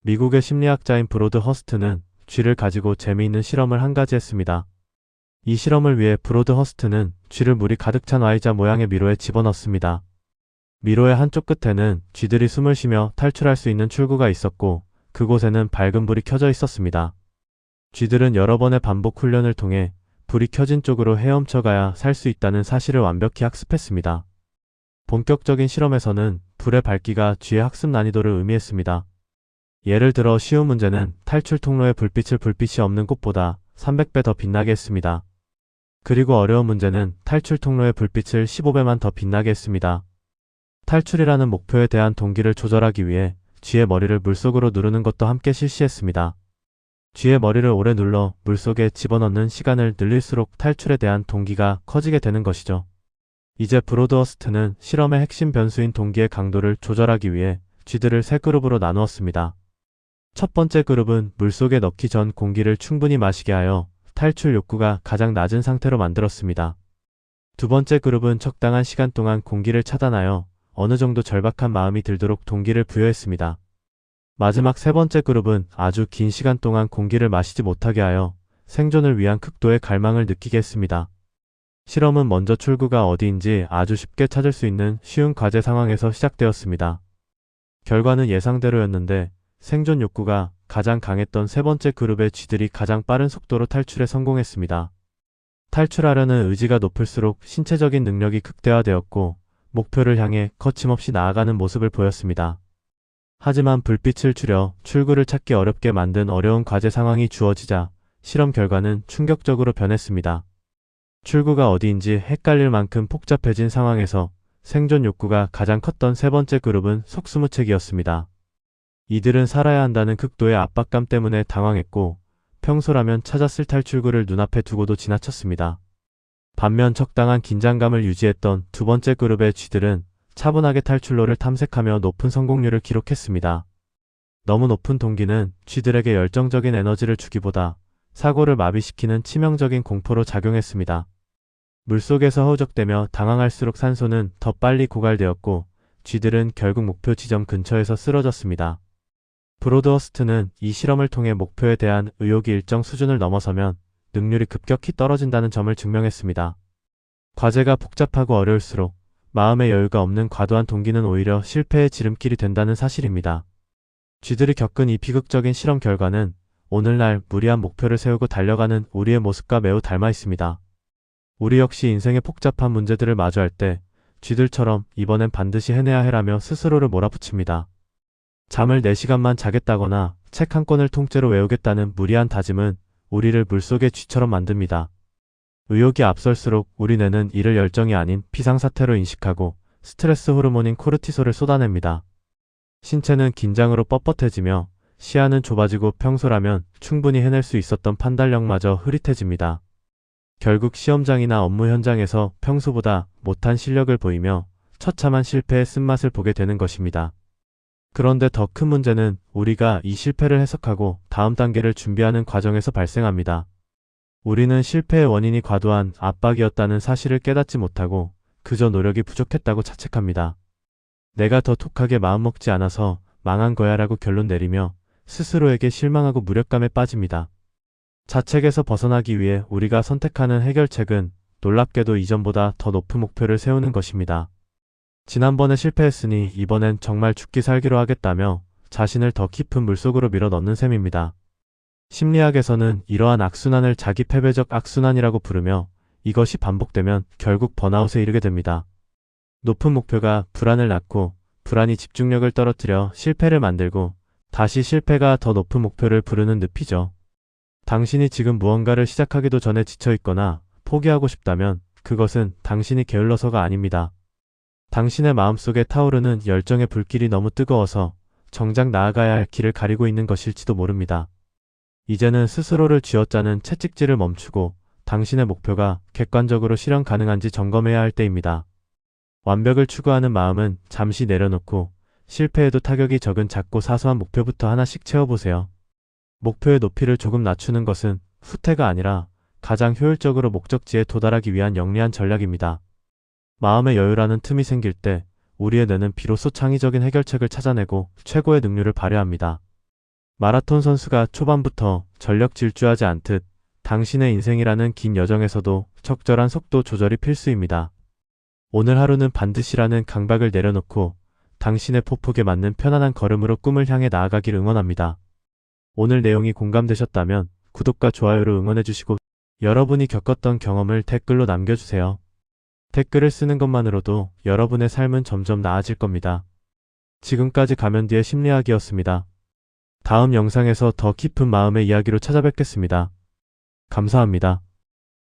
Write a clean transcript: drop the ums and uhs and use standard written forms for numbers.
미국의 심리학자인 브로드 허스트는 쥐를 가지고 재미있는 실험을 한 가지 했습니다. 이 실험을 위해 브로드 허스트는 쥐를 물이 가득 찬 Y자 모양의 미로에 집어넣습니다. 미로의 한쪽 끝에는 쥐들이 숨을 쉬며 탈출할 수 있는 출구가 있었고 그곳에는 밝은 불이 켜져 있었습니다. 쥐들은 여러 번의 반복 훈련을 통해 불이 켜진 쪽으로 헤엄쳐 가야 살 수 있다는 사실을 완벽히 학습했습니다. 본격적인 실험에서는 불의 밝기가 쥐의 학습 난이도를 의미했습니다. 예를 들어 쉬운 문제는 탈출 통로의 불빛을 불빛이 없는 꽃보다 300배 더 빛나게 했습니다. 그리고 어려운 문제는 탈출 통로의 불빛을 15배만 더 빛나게 했습니다. 탈출이라는 목표에 대한 동기를 조절하기 위해 쥐의 머리를 물속으로 누르는 것도 함께 실시했습니다. 쥐의 머리를 오래 눌러 물속에 집어넣는 시간을 늘릴수록 탈출에 대한 동기가 커지게 되는 것이죠. 이제 브로드 허스트는 실험의 핵심 변수인 동기의 강도를 조절하기 위해 쥐들을 세 그룹으로 나누었습니다. 첫 번째 그룹은 물속에 넣기 전 공기를 충분히 마시게 하여 탈출 욕구가 가장 낮은 상태로 만들었습니다. 두 번째 그룹은 적당한 시간 동안 공기를 차단하여 어느 정도 절박한 마음이 들도록 동기를 부여했습니다. 마지막 세 번째 그룹은 아주 긴 시간 동안 공기를 마시지 못하게 하여 생존을 위한 극도의 갈망을 느끼게 했습니다. 실험은 먼저 출구가 어디인지 아주 쉽게 찾을 수 있는 쉬운 과제 상황에서 시작되었습니다. 결과는 예상대로였는데 생존 욕구가 가장 강했던 세 번째 그룹의 쥐들이 가장 빠른 속도로 탈출에 성공했습니다. 탈출하려는 의지가 높을수록 신체적인 능력이 극대화되었고 목표를 향해 거침없이 나아가는 모습을 보였습니다. 하지만 불빛을 줄여 출구를 찾기 어렵게 만든 어려운 과제 상황이 주어지자 실험 결과는 충격적으로 변했습니다. 출구가 어디인지 헷갈릴 만큼 복잡해진 상황에서 생존 욕구가 가장 컸던 세 번째 그룹은 속수무책이었습니다. 이들은 살아야 한다는 극도의 압박감 때문에 당황했고 평소라면 찾았을 탈출구를 눈앞에 두고도 지나쳤습니다. 반면 적당한 긴장감을 유지했던 두 번째 그룹의 쥐들은 차분하게 탈출로를 탐색하며 높은 성공률을 기록했습니다. 너무 높은 동기는 쥐들에게 열정적인 에너지를 주기보다 사고를 마비시키는 치명적인 공포로 작용했습니다. 물속에서 허우적대며 당황할수록 산소는 더 빨리 고갈되었고 쥐들은 결국 목표 지점 근처에서 쓰러졌습니다. 브로드 허스트는 이 실험을 통해 목표에 대한 의욕이 일정 수준을 넘어서면 능률이 급격히 떨어진다는 점을 증명했습니다. 과제가 복잡하고 어려울수록 마음의 여유가 없는 과도한 동기는 오히려 실패의 지름길이 된다는 사실입니다. 쥐들이 겪은 이 비극적인 실험 결과는 오늘날 무리한 목표를 세우고 달려가는 우리의 모습과 매우 닮아 있습니다. 우리 역시 인생의 복잡한 문제들을 마주할 때 쥐들처럼 이번엔 반드시 해내야 해라며 스스로를 몰아붙입니다. 잠을 4시간만 자겠다거나 책 한 권을 통째로 외우겠다는 무리한 다짐은 우리를 물속의 쥐처럼 만듭니다. 의욕이 앞설수록 우리 뇌는 이를 열정이 아닌 비상사태로 인식하고 스트레스 호르몬인 코르티솔을 쏟아냅니다. 신체는 긴장으로 뻣뻣해지며 시야는 좁아지고 평소라면 충분히 해낼 수 있었던 판단력마저 흐릿해집니다. 결국 시험장이나 업무 현장에서 평소보다 못한 실력을 보이며 처참한 실패의 쓴맛을 보게 되는 것입니다. 그런데 더 큰 문제는 우리가 이 실패를 해석하고 다음 단계를 준비하는 과정에서 발생합니다. 우리는 실패의 원인이 과도한 압박이었다는 사실을 깨닫지 못하고 그저 노력이 부족했다고 자책합니다. 내가 더 독하게 마음먹지 않아서 망한 거야 라고 결론 내리며 스스로에게 실망하고 무력감에 빠집니다. 자책에서 벗어나기 위해 우리가 선택하는 해결책은 놀랍게도 이전보다 더 높은 목표를 세우는 것입니다. 지난번에 실패했으니 이번엔 정말 죽기 살기로 하겠다며 자신을 더 깊은 물속으로 밀어 넣는 셈입니다. 심리학에서는 이러한 악순환을 자기 패배적 악순환이라고 부르며 이것이 반복되면 결국 번아웃에 이르게 됩니다. 높은 목표가 불안을 낳고 불안이 집중력을 떨어뜨려 실패를 만들고 다시 실패가 더 높은 목표를 부르는 늪이죠. 당신이 지금 무언가를 시작하기도 전에 지쳐있거나 포기하고 싶다면 그것은 당신이 게을러서가 아닙니다. 당신의 마음속에 타오르는 열정의 불길이 너무 뜨거워서 정작 나아가야 할 길을 가리고 있는 것일지도 모릅니다. 이제는 스스로를 쥐어짜는 채찍질을 멈추고 당신의 목표가 객관적으로 실현 가능한지 점검해야 할 때입니다. 완벽을 추구하는 마음은 잠시 내려놓고 실패에도 타격이 적은 작고 사소한 목표부터 하나씩 채워보세요. 목표의 높이를 조금 낮추는 것은 후퇴가 아니라 가장 효율적으로 목적지에 도달하기 위한 영리한 전략입니다. 마음의 여유라는 틈이 생길 때 우리의 뇌는 비로소 창의적인 해결책을 찾아내고 최고의 능률을 발휘합니다. 마라톤 선수가 초반부터 전력 질주하지 않듯 당신의 인생이라는 긴 여정에서도 적절한 속도 조절이 필수입니다. 오늘 하루는 반드시라는 강박을 내려놓고 당신의 폭폭에 맞는 편안한 걸음으로 꿈을 향해 나아가길 응원합니다. 오늘 내용이 공감되셨다면 구독과 좋아요로 응원해주시고 여러분이 겪었던 경험을 댓글로 남겨주세요. 댓글을 쓰는 것만으로도 여러분의 삶은 점점 나아질 겁니다. 지금까지 가면디의 심리학이었습니다. 다음 영상에서 더 깊은 마음의 이야기로 찾아뵙겠습니다. 감사합니다.